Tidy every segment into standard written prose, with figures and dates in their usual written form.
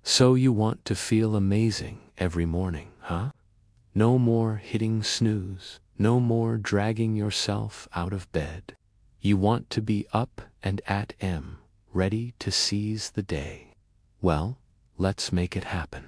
So you want to feel amazing every morning, huh? No more hitting snooze, no more dragging yourself out of bed. You want to be up and at M, ready to seize the day. Well, let's make it happen.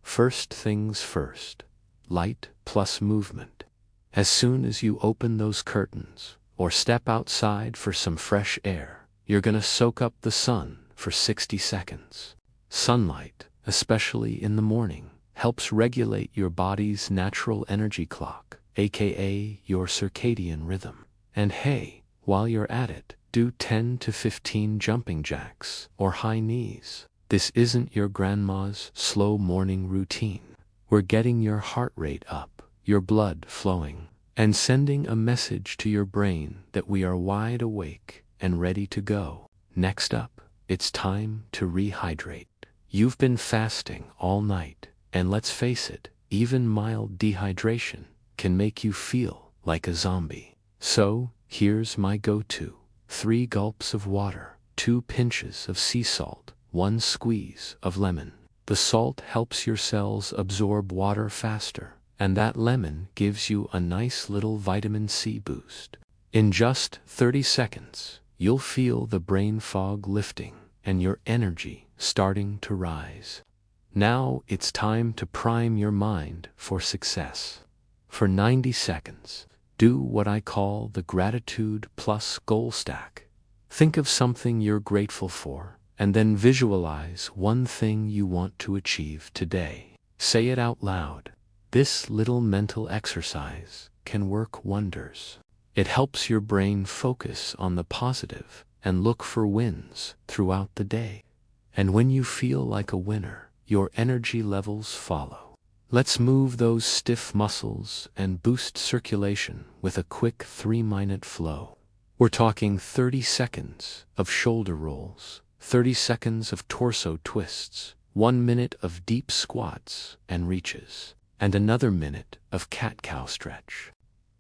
First things first, light plus movement. As soon as you open those curtains or step outside for some fresh air, you're gonna soak up the sun for 60 seconds. Sunlight, especially in the morning, helps regulate your body's natural energy clock, aka your circadian rhythm. And hey, while you're at it, do 10 to 15 jumping jacks or high knees. This isn't your grandma's slow morning routine. We're getting your heart rate up, your blood flowing, and sending a message to your brain that we are wide awake and ready to go. Next up, it's time to rehydrate. You've been fasting all night, and let's face it, even mild dehydration can make you feel like a zombie. So, here's my go-to. 3 gulps of water, 2 pinches of sea salt, 1 squeeze of lemon. The salt helps your cells absorb water faster, and that lemon gives you a nice little vitamin C boost. In just 30 seconds, you'll feel the brain fog lifting and your energy starting to rise. Now it's time to prime your mind for success. For 90 seconds, do what I call the gratitude plus goal stack. Think of something you're grateful for, and then visualize one thing you want to achieve today. Say it out loud. This little mental exercise can work wonders. It helps your brain focus on the positive and look for wins throughout the day. And when you feel like a winner, your energy levels follow. Let's move those stiff muscles and boost circulation with a quick 3-minute flow. We're talking 30 seconds of shoulder rolls, 30 seconds of torso twists, 1 minute of deep squats and reaches, and another minute of cat-cow stretch.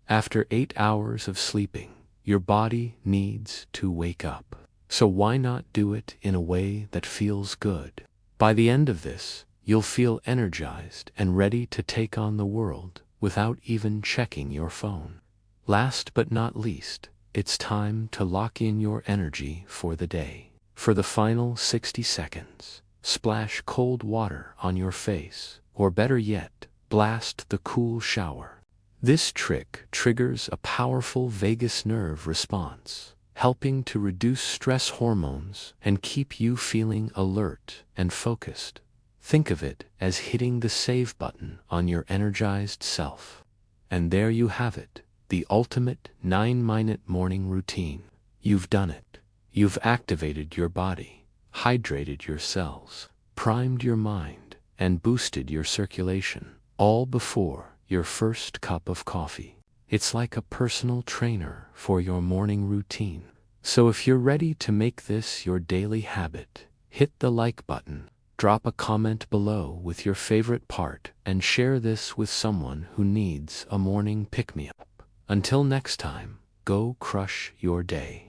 After 8 hours of sleeping, your body needs to wake up. So why not do it in a way that feels good? By the end of this, you'll feel energized and ready to take on the world without even checking your phone. Last but not least, it's time to lock in your energy for the day. For the final 60 seconds, splash cold water on your face, or better yet, blast the cool shower. This trick triggers a powerful vagus nerve response, helping to reduce stress hormones and keep you feeling alert and focused. Think of it as hitting the save button on your energized self. And there you have it, the ultimate 9-minute morning routine. You've done it. You've activated your body, hydrated your cells, primed your mind, and boosted your circulation, all before your first cup of coffee. It's like a personal trainer for your morning routine. So if you're ready to make this your daily habit, hit the like button, drop a comment below with your favorite part, and share this with someone who needs a morning pick-me-up. Until next time, go crush your day.